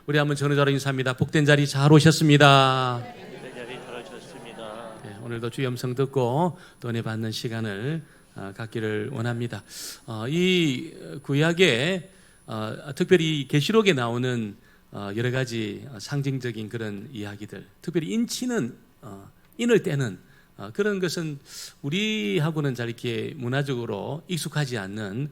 우리 한번 전우자로 인사합니다. 복된 자리 잘 오셨습니다. 복된 자리 잘 오셨습니다. 네, 오늘도 주의 음성 듣고 또 은혜 받는 시간을 갖기를 원합니다. 이 구약에 특별히 계시록에 나오는 여러 가지 상징적인 그런 이야기들, 특별히 인치는 인을 떼는 그런 것은 우리하고는 잘 이렇게 문화적으로 익숙하지 않는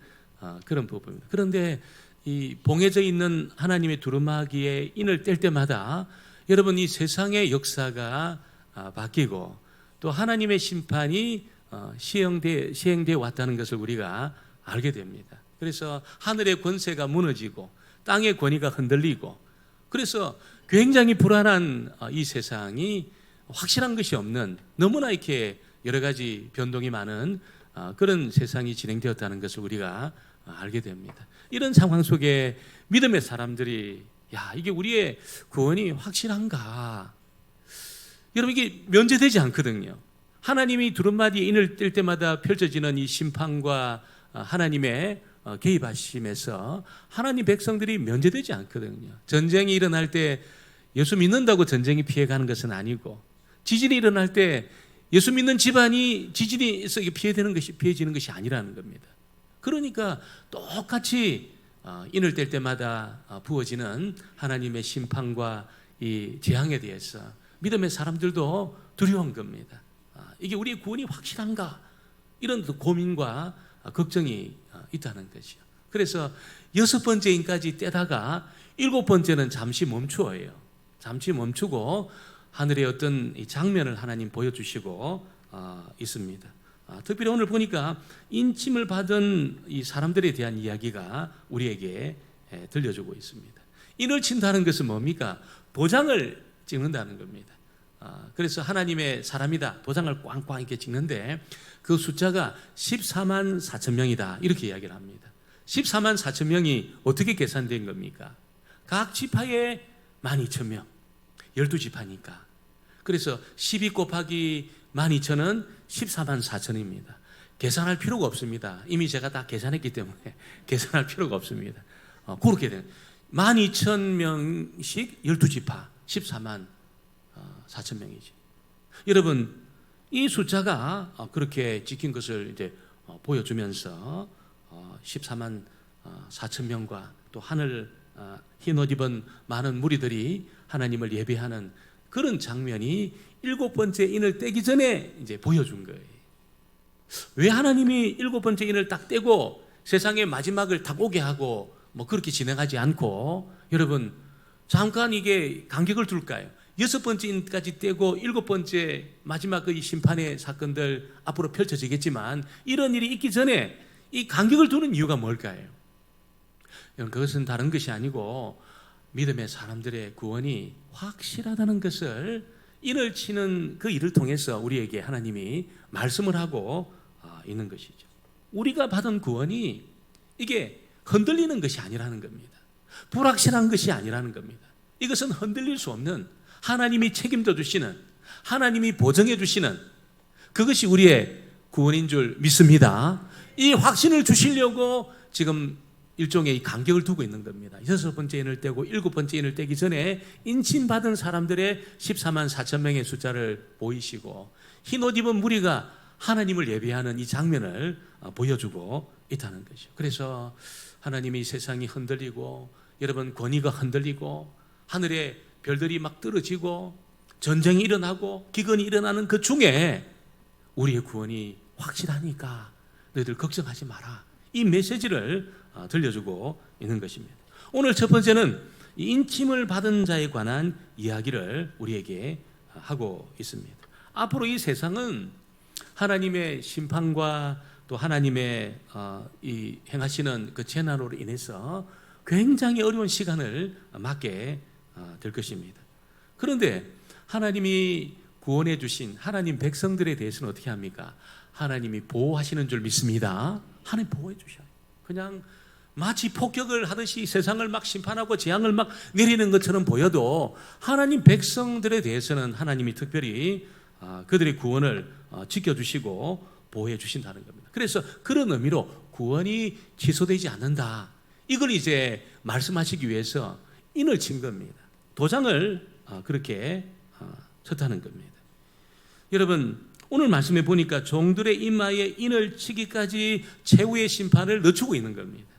그런 부분입니다. 그런데 이 봉해져 있는 하나님의 두루마기에 인을 뗄 때마다 여러분 이 세상의 역사가 바뀌고 또 하나님의 심판이 시행되어 왔다는 것을 우리가 알게 됩니다. 그래서 하늘의 권세가 무너지고 땅의 권위가 흔들리고 그래서 굉장히 불안한 이 세상이 확실한 것이 없는 너무나 이렇게 여러 가지 변동이 많은 그런 세상이 진행되었다는 것을 우리가 알게 됩니다. 이런 상황 속에 믿음의 사람들이 이게 우리의 구원이 확실한가? 여러분 이게 면제되지 않거든요. 하나님이 두루마리에 인을 뗄 때마다 펼쳐지는 이 심판과 하나님의 개입하심에서 하나님 백성들이 면제되지 않거든요. 전쟁이 일어날 때 예수 믿는다고 전쟁이 피해가는 것은 아니고 지진이 일어날 때 예수 믿는 집안이 지진에서 피해지는 것이 아니라는 겁니다. 그러니까 똑같이 인을 뗄 때마다 부어지는 하나님의 심판과 이 재앙에 대해서 믿음의 사람들도 두려운 겁니다. 이게 우리의 구원이 확실한가? 이런 고민과 걱정이 있다는 것이요. 그래서 6번째 인까지 떼다가 7번째는 잠시 멈추어요. 잠시 멈추고 하늘의 어떤 장면을 하나님 보여주시고 있습니다. 특별히 오늘 보니까 인침을 받은 이 사람들에 대한 이야기가 우리에게 들려주고 있습니다. 인을 친다는 것은 뭡니까? 도장을 찍는다는 겁니다. 그래서 하나님의 사람이다 도장을 꽝꽝 이렇게 찍는데 그 숫자가 14만 4천 명이다 이렇게 이야기를 합니다. 14만 4천 명이 어떻게 계산된 겁니까? 각 지파에 12,000명 12지파니까 그래서 12 곱하기 12,000은 14만 4천입니다. 계산할 필요가 없습니다. 이미 제가 다 계산했기 때문에 계산할 필요가 없습니다. 그렇게 된 12,000명씩 12지파 14만 4천 명이죠. 여러분 이 숫자가 그렇게 찍힌 것을 이제 보여주면서 14만 4천 명과 또 하늘 흰 옷 입은 많은 무리들이 하나님을 예배하는 그런 장면이 7번째 인을 떼기 전에 이제 보여준 거예요. 왜 하나님이 7번째 인을 딱 떼고 세상의 마지막을 딱 오게 하고 그렇게 진행하지 않고 여러분 잠깐 이게 간격을 둘까요? 6번째 인까지 떼고 7번째 마지막 그 심판의 사건들 앞으로 펼쳐지겠지만 이런 일이 있기 전에 이 간격을 두는 이유가 뭘까요? 그것은 다른 것이 아니고 믿음의 사람들의 구원이 확실하다는 것을 인을 치는 그 일을 통해서 우리에게 하나님이 말씀을 하고 있는 것이죠. 우리가 받은 구원이 이게 흔들리는 것이 아니라는 겁니다. 불확실한 것이 아니라는 겁니다. 이것은 흔들릴 수 없는 하나님이 책임져 주시는 하나님이 보증해 주시는 그것이 우리의 구원인 줄 믿습니다. 이 확신을 주시려고 지금 일종의 간격을 두고 있는 겁니다. 6번째 인을 떼고 7번째 인을 떼기 전에 인침받은 사람들의 14만 4천 명의 숫자를 보이시고 흰 옷 입은 무리가 하나님을 예배하는 이 장면을 보여주고 있다는 것이죠. 그래서 하나님이 세상이 흔들리고 여러분 권위가 흔들리고 하늘에 별들이 막 떨어지고 전쟁이 일어나고 기근이 일어나는 그 중에 우리의 구원이 확실하니까 너희들 걱정하지 마라. 이 메시지를 들려주고 있는 것입니다. 오늘 첫 번째는 인침을 받은 자에 관한 이야기를 우리에게 하고 있습니다. 앞으로 이 세상은 하나님의 심판과 또 하나님의 이 행하시는 그 재난으로 인해서 굉장히 어려운 시간을 맞게 될 것입니다. 그런데 하나님이 구원해 주신 하나님 백성들에 대해서는 어떻게 합니까? 하나님이 보호하시는 줄 믿습니다. 하나님 보호해 주셔요. 그냥 마치 폭격을 하듯이 세상을 막 심판하고 재앙을 막 내리는 것처럼 보여도 하나님 백성들에 대해서는 하나님이 특별히 그들의 구원을 지켜주시고 보호해 주신다는 겁니다. 그래서 그런 의미로 구원이 취소되지 않는다. 이걸 이제 말씀하시기 위해서 인을 친 겁니다. 도장을 그렇게 쳤다는 겁니다. 여러분, 오늘 말씀에 보니까 종들의 이마에 인을 치기까지 최후의 심판을 늦추고 있는 겁니다.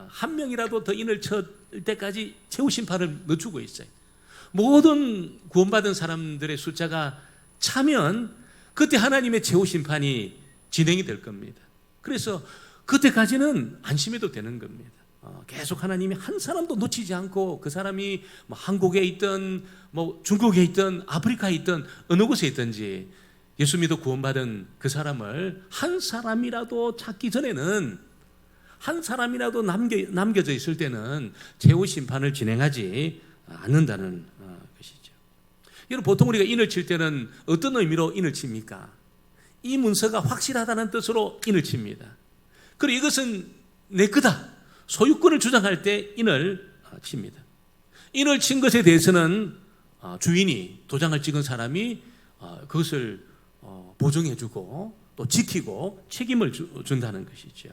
한 명이라도 더 인을 칠 때까지 최후 심판을 늦추고 있어요. 모든 구원받은 사람들의 숫자가 차면 그때 하나님의 최후 심판이 진행이 될 겁니다. 그래서 그때까지는 안심해도 되는 겁니다. 계속 하나님이 한 사람도 놓치지 않고 그 사람이 뭐 한국에 있든 뭐 중국에 있든 아프리카에 있든 어느 곳에 있든지 예수 믿어 구원받은 그 사람을 한 사람이라도 찾기 전에는, 한 사람이라도 남겨져 있을 때는 최후 심판을 진행하지 않는다는 것이죠. 여러분, 보통 우리가 인을 칠 때는 어떤 의미로 인을 칩니까? 이 문서가 확실하다는 뜻으로 인을 칩니다. 그리고 이것은 내 거다, 소유권을 주장할 때 인을 칩니다. 인을 친 것에 대해서는 주인이, 도장을 찍은 사람이 그것을 보증해주고 또 지키고 책임을 준다는 것이죠.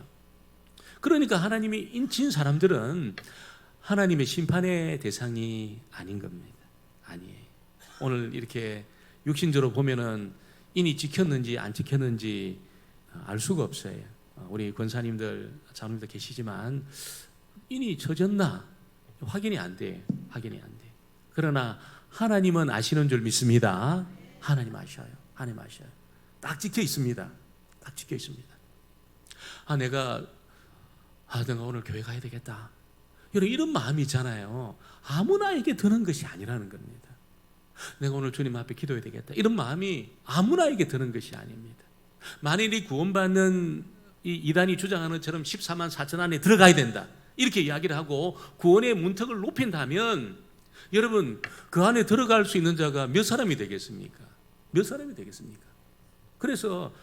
그러니까 하나님이 인친 사람들은 하나님의 심판의 대상이 아닌 겁니다. 아니에요. 오늘 이렇게 육신적으로 보면은 인이 찍혔는지 안 찍혔는지 알 수가 없어요. 우리 권사님들, 장로님들 계시지만 인이 쳐졌나 확인이 안 돼. 확인이 안 돼. 그러나 하나님은 아시는 줄 믿습니다. 하나님 아셔요. 하나님 아셔요. 딱 찍혀 있습니다. 딱 찍혀 있습니다. 내가 오늘 교회 가야 되겠다. 이런 마음이 있잖아요. 아무나에게 드는 것이 아니라는 겁니다. 내가 오늘 주님 앞에 기도해야 되겠다. 이런 마음이 아무나에게 드는 것이 아닙니다. 만일 이 구원받는 이 이단이 주장하는 것처럼 14만 4천 안에 들어가야 된다, 이렇게 이야기를 하고 구원의 문턱을 높인다면 여러분, 그 안에 들어갈 수 있는 자가 몇 사람이 되겠습니까? 몇 사람이 되겠습니까? 그래서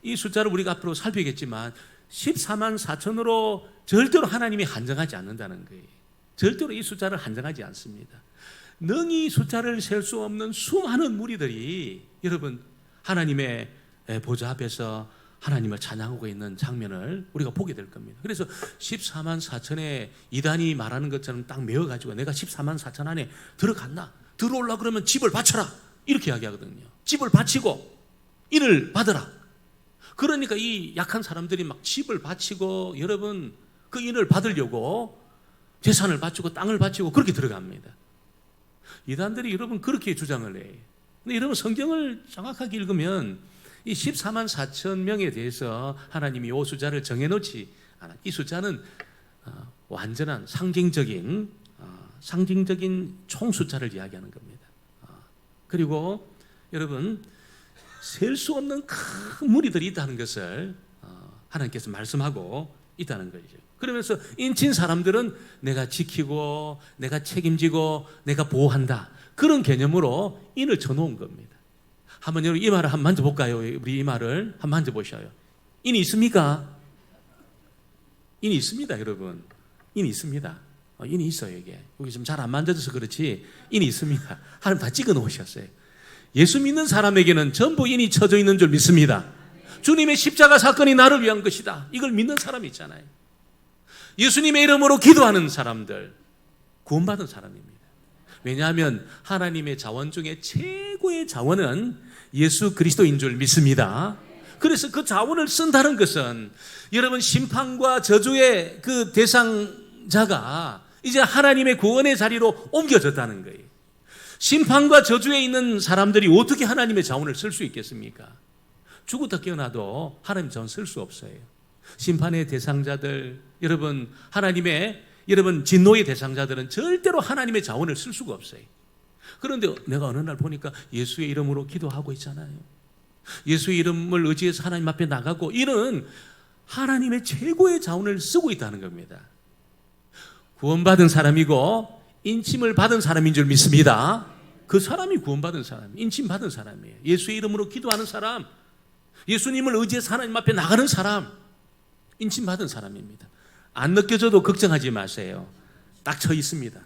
이 숫자를 우리가 앞으로 살피겠지만 14만 4천으로 절대로 하나님이 한정하지 않는다는 거예요. 절대로 이 숫자를 한정하지 않습니다. 능히 숫자를 셀 수 없는 수많은 무리들이 여러분 하나님의 보좌 앞에서 하나님을 찬양하고 있는 장면을 우리가 보게 될 겁니다. 그래서 14만 4천에 이단이 말하는 것처럼 딱 메어가지고 내가 14만 4천 안에 들어갔나? 들어오려고 그러면 집을 바쳐라, 이렇게 이야기하거든요. 집을 바치고 인을 받으라. 그러니까 이 약한 사람들이 막 집을 바치고 여러분 그 인을 받으려고 재산을 바치고 땅을 바치고 그렇게 들어갑니다. 이단들이 여러분 그렇게 주장을 해요. 근데 여러분 성경을 정확하게 읽으면 이 14만 4천 명에 대해서 하나님이 이 숫자를 정해놓지 않아. 이 숫자는 완전한 상징적인 총 숫자를 이야기하는 겁니다. 그리고 여러분 셀 수 없는 큰 무리들이 있다는 것을 하나님께서 말씀하고 있다는 거죠. 그러면서 인친 사람들은 내가 지키고 내가 책임지고 내가 보호한다, 그런 개념으로 인을 쳐놓은 겁니다. 한번 여러분 이 말을 한번 만져볼까요? 우리 이 말을 한번 만져보셔요. 인이 있습니까? 인이 있습니다, 여러분. 인이 있습니다. 인이 있어요. 이게 여기 좀 잘 안 만져져서 그렇지 인이 있습니다. 하나님 다 찍어 놓으셨어요. 예수 믿는 사람에게는 전부 인이 쳐져 있는 줄 믿습니다. 주님의 십자가 사건이 나를 위한 것이다, 이걸 믿는 사람이 있잖아요. 예수님의 이름으로 기도하는 사람들 구원받은 사람입니다. 왜냐하면 하나님의 자원 중에 최고의 자원은 예수 그리스도인 줄 믿습니다. 그래서 그 자원을 쓴다는 것은 여러분 심판과 저주의 그 대상자가 이제 하나님의 구원의 자리로 옮겨졌다는 거예요. 심판과 저주에 있는 사람들이 어떻게 하나님의 자원을 쓸 수 있겠습니까? 죽었다 깨어나도 하나님 자원 쓸 수 없어요. 심판의 대상자들, 여러분 하나님의 여러분 진노의 대상자들은 절대로 하나님의 자원을 쓸 수가 없어요. 그런데 내가 어느 날 보니까 예수의 이름으로 기도하고 있잖아요. 예수의 이름을 의지해서 하나님 앞에 나가고, 이는 하나님의 최고의 자원을 쓰고 있다는 겁니다. 구원받은 사람이고 인침을 받은 사람인 줄 믿습니다. 그 사람이 구원받은 사람, 인침 받은 사람이에요. 예수의 이름으로 기도하는 사람, 예수님을 의지해서 하나님 앞에 나가는 사람, 인침 받은 사람입니다. 안 느껴져도 걱정하지 마세요. 딱 쳐 있습니다.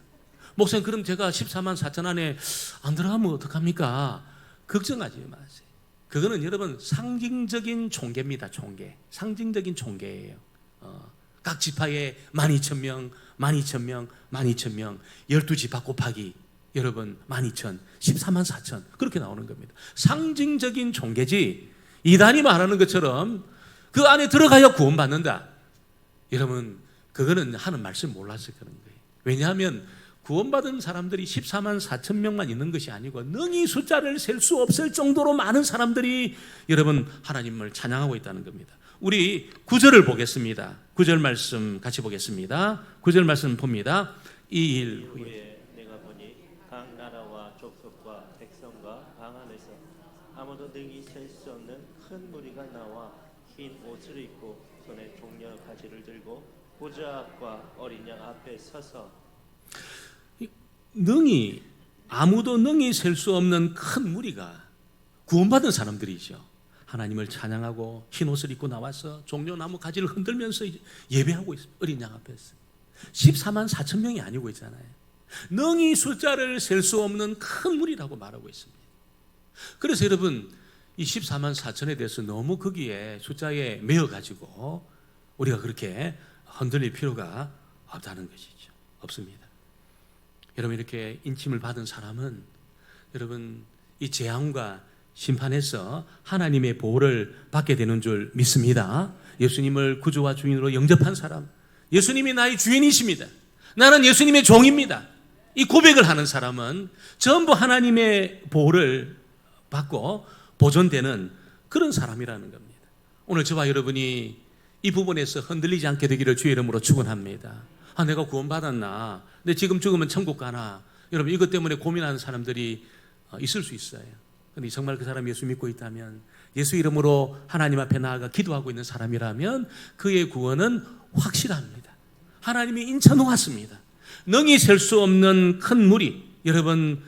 목사님, 그럼 제가 14만 4천 안에 안 들어가면 어떡합니까? 걱정하지 마세요. 그거는 여러분 상징적인 총계입니다. 총계. 상징적인 총계예요. 각 지파에 12,000명, 12,000명, 12,000명, 12지파 곱하기 여러분 12,000, 14만 4천 그렇게 나오는 겁니다. 상징적인 종계지 이단이 말하는 것처럼 그 안에 들어가야 구원받는다. 여러분 그거는 하는 말씀 몰라서 그런 거예요. 왜냐하면 구원받은 사람들이 14만 4천 명만 있는 것이 아니고 능히 숫자를 셀 수 없을 정도로 많은 사람들이 여러분 하나님을 찬양하고 있다는 겁니다. 우리 9절을 보겠습니다. 9절 말씀 같이 보겠습니다. 9절 말씀 봅니다. 이 일 후에 내가 보니 각 나라와 족속과 백성과 방 안에서 아무도 능히 셀 수 없는 큰 무리가 나와 흰 옷을 입고 손에 종려 가지를 들고 보좌 앞과 어린 양 앞에 서서 능히 아무도 능히 셀 수 없는 큰 무리가 구원받은 사람들이죠. 하나님을 찬양하고 흰 옷을 입고 나와서 종려나무 가지를 흔들면서 예배하고 있습니다. 어린 양 앞에서 14만 4천 명이 아니고 있잖아요. 능히 숫자를 셀 수 없는 큰 무리라고 말하고 있습니다. 그래서 여러분 이 14만 4천에 대해서 너무 거기에 숫자에 매여가지고 우리가 그렇게 흔들릴 필요가 없다는 것이죠. 없습니다. 여러분 이렇게 인침을 받은 사람은 여러분 이 재앙과 심판에서 하나님의 보호를 받게 되는 줄 믿습니다. 예수님을 구주와 주인으로 영접한 사람, 예수님이 나의 주인이십니다. 나는 예수님의 종입니다. 이 고백을 하는 사람은 전부 하나님의 보호를 받고 보존되는 그런 사람이라는 겁니다. 오늘 저와 여러분이 이 부분에서 흔들리지 않게 되기를 주의 이름으로 축원합니다. 내가 구원받았나? 근데 지금 죽으면 천국 가나? 여러분 이것 때문에 고민하는 사람들이 있을 수 있어요. 근데 정말 그 사람이 예수 믿고 있다면, 예수 이름으로 하나님 앞에 나아가 기도하고 있는 사람이라면 그의 구원은 확실합니다. 하나님이 인쳐 놓았습니다. 능히 셀 수 없는 큰 무리, 여러분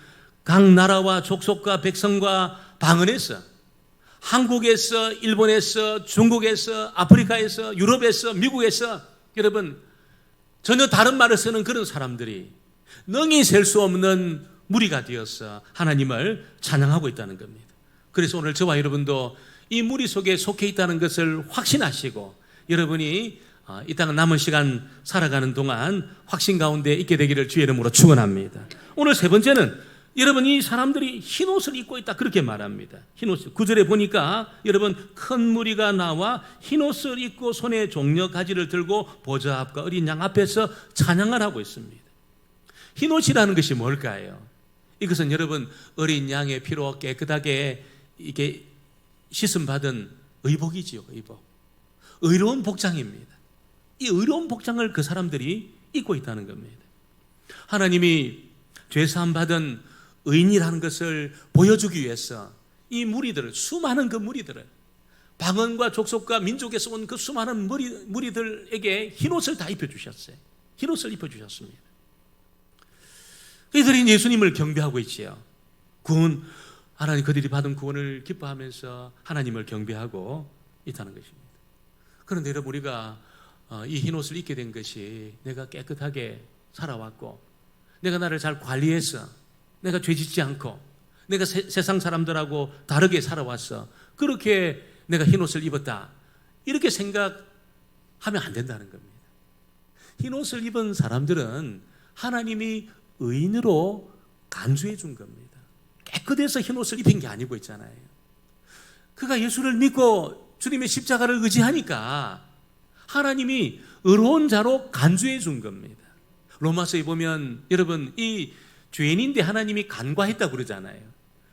각 나라와 족속과 백성과 방언에서, 한국에서, 일본에서, 중국에서, 아프리카에서, 유럽에서, 미국에서 여러분 전혀 다른 말을 쓰는 그런 사람들이 능히 셀 수 없는 무리가 되어서 하나님을 찬양하고 있다는 겁니다. 그래서 오늘 저와 여러분도 이 무리 속에 속해 있다는 것을 확신하시고 여러분이 이 땅 남은 시간 살아가는 동안 확신 가운데 있게 되기를 주의 이름으로 축원합니다. 오늘 세 번째는 여러분 이 사람들이 흰옷을 입고 있다 그렇게 말합니다. 흰옷 9절에 보니까 여러분 큰 무리가 나와 흰옷을 입고 손에 종려 가지를 들고 보좌 앞과 어린 양 앞에서 찬양을 하고 있습니다. 흰옷이라는 것이 뭘까요? 이것은 여러분 어린 양의 피로 깨끗하게 이게 씻음 받은 의복이지요. 의복. 의로운 복장입니다. 이 의로운 복장을 그 사람들이 입고 있다는 겁니다. 하나님이 죄사함 받은 의인이라는 것을 보여주기 위해서 이 무리들을, 수많은 그 무리들을, 방언과 족속과 민족에서 온 그 수많은 무리들에게 흰옷을 다 입혀주셨어요. 흰옷을 입혀주셨습니다. 그들이 예수님을 경배하고 있지요. 구원, 하나님 그들이 받은 구원을 기뻐하면서 하나님을 경배하고 있다는 것입니다. 그런데 여러분 우리가 이 흰옷을 입게 된 것이 내가 깨끗하게 살아왔고 내가 나를 잘 관리해서 내가 죄짓지 않고 내가 세상 사람들하고 다르게 살아왔어, 그렇게 내가 흰옷을 입었다, 이렇게 생각하면 안 된다는 겁니다. 흰옷을 입은 사람들은 하나님이 의인으로 간주해 준 겁니다. 깨끗해서 흰옷을 입힌 게 아니고 있잖아요. 그가 예수를 믿고 주님의 십자가를 의지하니까 하나님이 의로운 자로 간주해 준 겁니다. 로마서에 보면 여러분 이 죄인인데 하나님이 간과했다고 그러잖아요.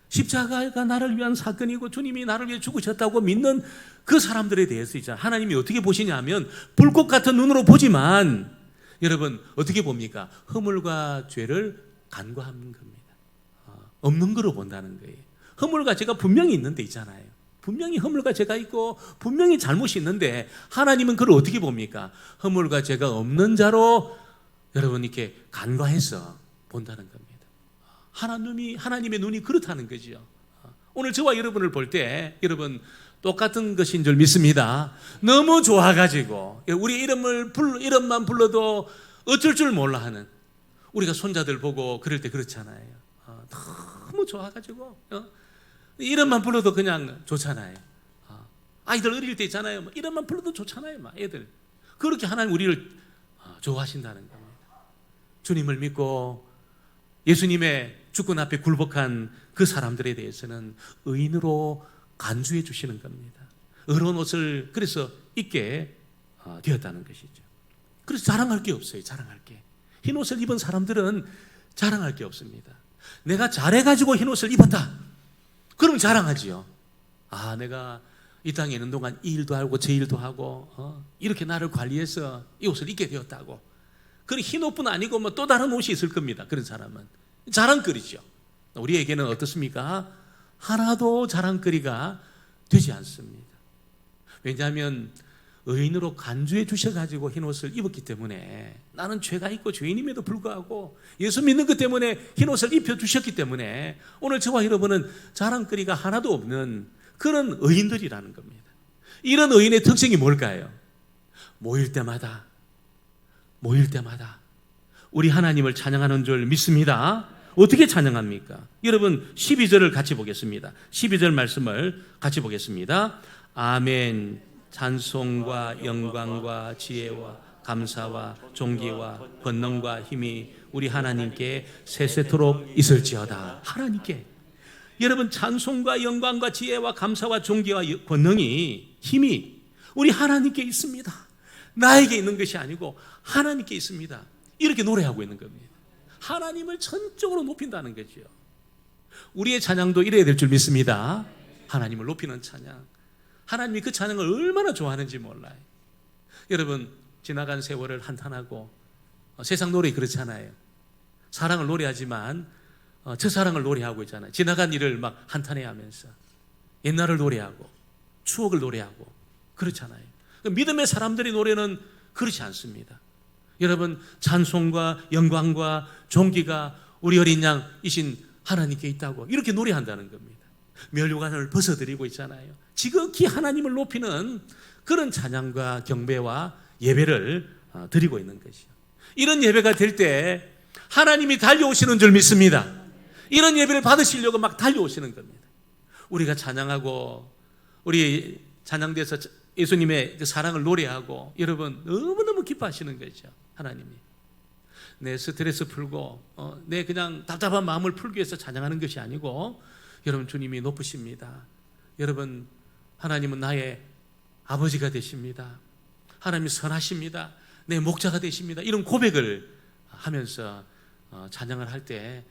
십자가가 나를 위한 사건이고 주님이 나를 위해 죽으셨다고 믿는 그 사람들에 대해서 있잖아요. 하나님이 어떻게 보시냐면 불꽃 같은 눈으로 보지만 여러분 어떻게 봅니까? 허물과 죄를 간과하는 겁니다. 없는 거로 본다는 거예요. 허물과 죄가 분명히 있는 데 있잖아요. 분명히 허물과 죄가 있고 분명히 잘못이 있는데 하나님은 그걸 어떻게 봅니까? 허물과 죄가 없는 자로 여러분 이렇게 간과해서 본다는 겁니다. 하나님의 눈이 그렇다는 거죠. 오늘 저와 여러분을 볼 때 여러분 똑같은 것인 줄 믿습니다. 너무 좋아가지고 우리 이름만 불러도 어쩔 줄 몰라 하는, 우리가 손자들 보고 그럴 때 그렇잖아요. 너무 좋아가지고 이름만 불러도 그냥 좋잖아요. 아이들 어릴 때 있잖아요. 이름만 불러도 좋잖아요. 막 애들 그렇게 하나님 우리를 좋아하신다는 겁니다. 주님을 믿고 예수님의 주권 앞에 굴복한 그 사람들에 대해서는 의인으로 간주해 주시는 겁니다. 의로운 옷을 그래서 입게 되었다는 것이죠. 그래서 자랑할 게 없어요. 자랑할 게. 흰 옷을 입은 사람들은 자랑할 게 없습니다. 내가 잘해가지고 흰 옷을 입었다. 그럼 자랑하지요. 아, 내가 이 땅에 있는 동안 이 일도 하고 저 일도 하고 이렇게 나를 관리해서 이 옷을 입게 되었다고. 그런 흰 옷뿐 아니고 뭐 또 다른 옷이 있을 겁니다. 그런 사람은 자랑거리죠. 우리에게는 어떻습니까? 하나도 자랑거리가 되지 않습니다. 왜냐하면 의인으로 간주해 주셔가지고 흰 옷을 입었기 때문에, 나는 죄가 있고 죄인임에도 불구하고 예수 믿는 것 때문에 흰 옷을 입혀주셨기 때문에 오늘 저와 여러분은 자랑거리가 하나도 없는 그런 의인들이라는 겁니다. 이런 의인의 특징이 뭘까요? 모일 때마다 우리 하나님을 찬양하는 줄 믿습니다. 어떻게 찬양합니까? 여러분 12절을 같이 보겠습니다. 12절 말씀을 같이 보겠습니다. 아멘. 찬송과 영광과 지혜와 감사와 존귀와 권능과 힘이 우리 하나님께 세세토록 있을지어다. 하나님께. 여러분 찬송과 영광과 지혜와 감사와 존귀와 권능이, 힘이 우리 하나님께 있습니다. 나에게 있는 것이 아니고 하나님께 있습니다. 이렇게 노래하고 있는 겁니다. 하나님을 전적으로 높인다는 거죠. 우리의 찬양도 이래야 될 줄 믿습니다. 하나님을 높이는 찬양. 하나님이 그 찬양을 얼마나 좋아하는지 몰라요. 여러분 지나간 세월을 한탄하고 세상 노래 그렇잖아요. 사랑을 노래하지만 첫사랑을 노래하고 있잖아요. 지나간 일을 막 한탄해하면서 옛날을 노래하고 추억을 노래하고 그렇잖아요. 믿음의 사람들의 노래는 그렇지 않습니다. 여러분 찬송과 영광과 존귀가 우리 어린 양이신 하나님께 있다고 이렇게 노래한다는 겁니다. 면류관을 벗어드리고 있잖아요. 지극히 하나님을 높이는 그런 찬양과 경배와 예배를 드리고 있는 것이요. 이런 예배가 될 때 하나님이 달려오시는 줄 믿습니다. 이런 예배를 받으시려고 막 달려오시는 겁니다. 우리가 찬양하고 우리 찬양대에서 예수님의 그 사랑을 노래하고 여러분 너무너무 기뻐하시는 거죠. 하나님이 내 스트레스 풀고 내 그냥 답답한 마음을 풀기 위해서 찬양하는 것이 아니고 여러분 주님이 높으십니다. 여러분 하나님은 나의 아버지가 되십니다. 하나님이 선하십니다. 내 목자가 되십니다. 이런 고백을 하면서 찬양을 할 때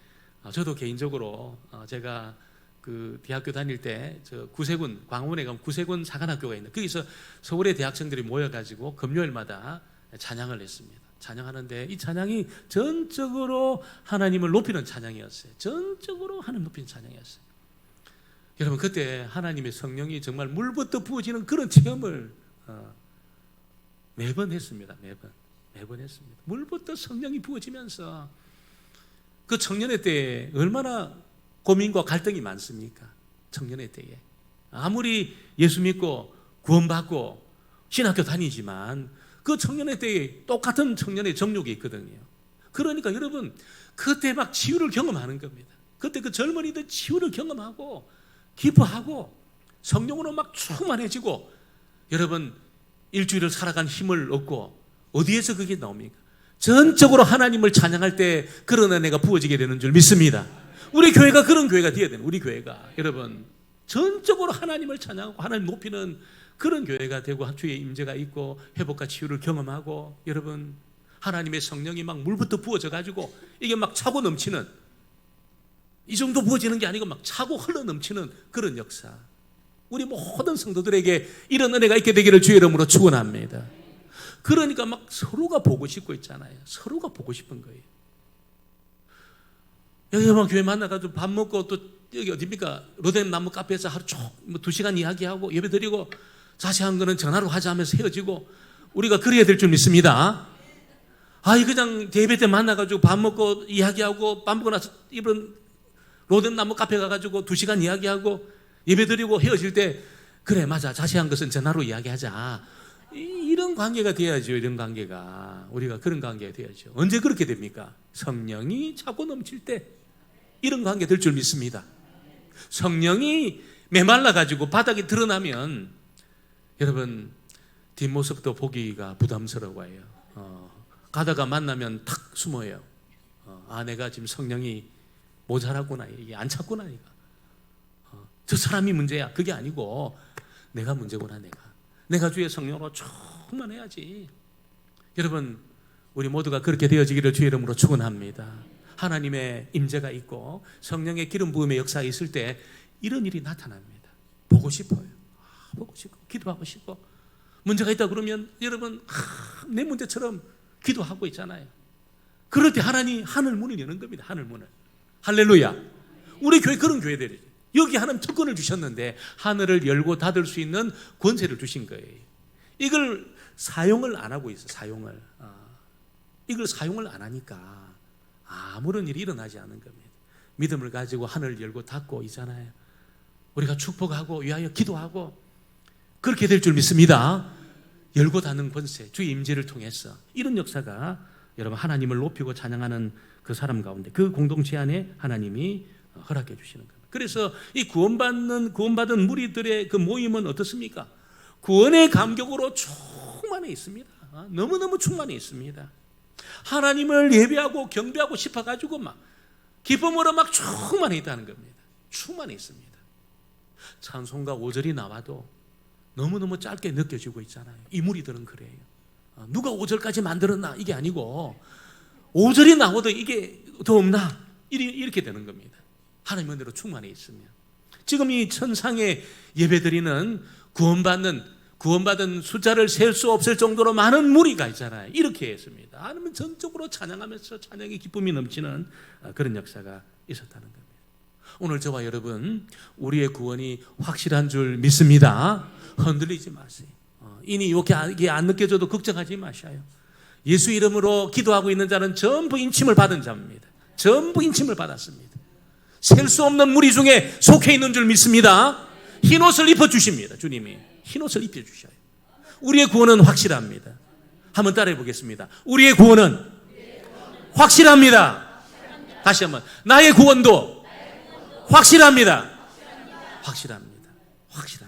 저도 개인적으로 제가 그 대학교 다닐 때 저 구세군 광원에 가면 구세군 사관학교가 있는데 거기서 서울의 대학생들이 모여가지고 금요일마다 찬양을 했습니다. 찬양하는데 이 찬양이 전적으로 하나님을 높이는 찬양이었어요. 전적으로 하나님 높이는 찬양이었어요. 여러분 그때 하나님의 성령이 정말 물부터 부어지는 그런 체험을 매번 했습니다. 매번 했습니다. 물부터 성령이 부어지면서 그 청년의 때에 얼마나 고민과 갈등이 많습니까? 청년의 때에 아무리 예수 믿고 구원받고 신학교 다니지만 그 청년의 때에 똑같은 청년의 정욕이 있거든요. 그러니까 여러분 그때 막 치유를 경험하는 겁니다. 그때 그 젊은이들 치유를 경험하고 기뻐하고 성령으로 막 충만해지고 여러분 일주일을 살아간 힘을 얻고 어디에서 그게 나옵니까? 전적으로 하나님을 찬양할 때 그런 은혜가 부어지게 되는 줄 믿습니다. 우리 교회가 그런 교회가 되어야 돼요. 우리 교회가 여러분 전적으로 하나님을 찬양하고 하나님 높이는 그런 교회가 되고 주의 임재가 있고 회복과 치유를 경험하고 여러분 하나님의 성령이 막 물부터 부어져 가지고 이게 막 차고 넘치는 이 정도 부어지는 게 아니고 막 차고 흘러 넘치는 그런 역사. 우리 모든 성도들에게 이런 은혜가 있게 되기를 주의 이름으로 축원합니다. 그러니까 막 서로가 보고 싶고 있잖아요. 서로가 보고 싶은 거예요. 여기 막 교회 만나가지고 밥 먹고 또 여기 어디입니까? 로뎀 나무 카페에서 하루 쭉 2시간 이야기하고 예배 드리고 자세한 거는 전화로 하자 하면서 헤어지고 우리가 그래야 될 줄 믿습니다. 아이 그냥 예배 때 만나가지고 밥 먹고 이야기하고 밥 먹고 나서 이런 로뎀 나무 카페 가가지고 2시간 이야기하고 예배 드리고 헤어질 때 그래 맞아 자세한 것은 전화로 이야기하자. 이런 관계가 돼야죠. 이런 관계가 우리가 그런 관계가 돼야죠. 언제 그렇게 됩니까? 성령이 차고 넘칠 때 이런 관계 될 줄 믿습니다. 성령이 메말라 가지고 바닥에 드러나면 여러분 뒷모습도 보기가 부담스러워요. 가다가 만나면 탁 숨어요. 내가 지금 성령이 모자라구나, 이게 안 찼구나, 저 사람이 문제야. 그게 아니고 내가 문제구나. 내가 주의 성령으로 충만해야지. 여러분, 우리 모두가 그렇게 되어지기를 주의 이름으로 축원합니다. 하나님의 임재가 있고 성령의 기름 부음의 역사가 있을 때 이런 일이 나타납니다. 보고 싶어요. 보고 싶고 기도하고 싶고, 문제가 있다 그러면 여러분 내 문제처럼 기도하고 있잖아요. 그럴 때 하나님 하늘 문을 여는 겁니다. 하늘 문을. 할렐루야. 우리 교회 그런 교회들이죠. 여기 하나님 특권을 주셨는데 하늘을 열고 닫을 수 있는 권세를 주신 거예요. 이걸 사용을 안 하고 있어. 이걸 사용을 안 하니까 아무런 일이 일어나지 않는 겁니다. 믿음을 가지고 하늘을 열고 닫고 있잖아요. 우리가 축복하고 위하여 기도하고 그렇게 될 줄 믿습니다. 열고 닫는 권세, 주의 임재를 통해서 이런 역사가 여러분 하나님을 높이고 찬양하는 그 사람 가운데, 그 공동체 안에 하나님이 허락해 주시는 겁니다. 그래서 이 구원받은 무리들의 그 모임은 어떻습니까? 구원의 감격으로 충만해 있습니다. 너무너무 충만해 있습니다. 하나님을 예배하고 경배하고 싶어가지고 막 기쁨으로 막 충만해 있다는 겁니다. 충만해 있습니다. 찬송가 5절이 나와도 너무너무 짧게 느껴지고 있잖아요. 이 무리들은 그래요. 누가 5절까지 만들었나? 이게 아니고 5절이 나와도 이게 더 없나? 이렇게 되는 겁니다. 하나님 은혜로 충만해 있으면. 지금 이 천상의 예배드리는 구원받은 숫자를 셀 수 없을 정도로 많은 무리가 있잖아요. 이렇게 했습니다. 하나님은 전적으로 찬양하면서 찬양의 기쁨이 넘치는 그런 역사가 있었다는 겁니다. 오늘 저와 여러분, 우리의 구원이 확실한 줄 믿습니다. 흔들리지 마세요. 이니 이게 안 느껴져도 걱정하지 마셔요. 예수 이름으로 기도하고 있는 자는 전부 인침을 받은 자입니다. 전부 인침을 받았습니다. 셀 수 없는 무리 중에 속해 있는 줄 믿습니다. 흰옷을 입혀주십니다. 주님이 흰옷을 입혀주셔요. 우리의 구원은 확실합니다. 한번 따라해 보겠습니다. 우리의 구원은 확실합니다. 다시 한번, 나의 구원도 확실합니다. 확실합니다. 확실합니다.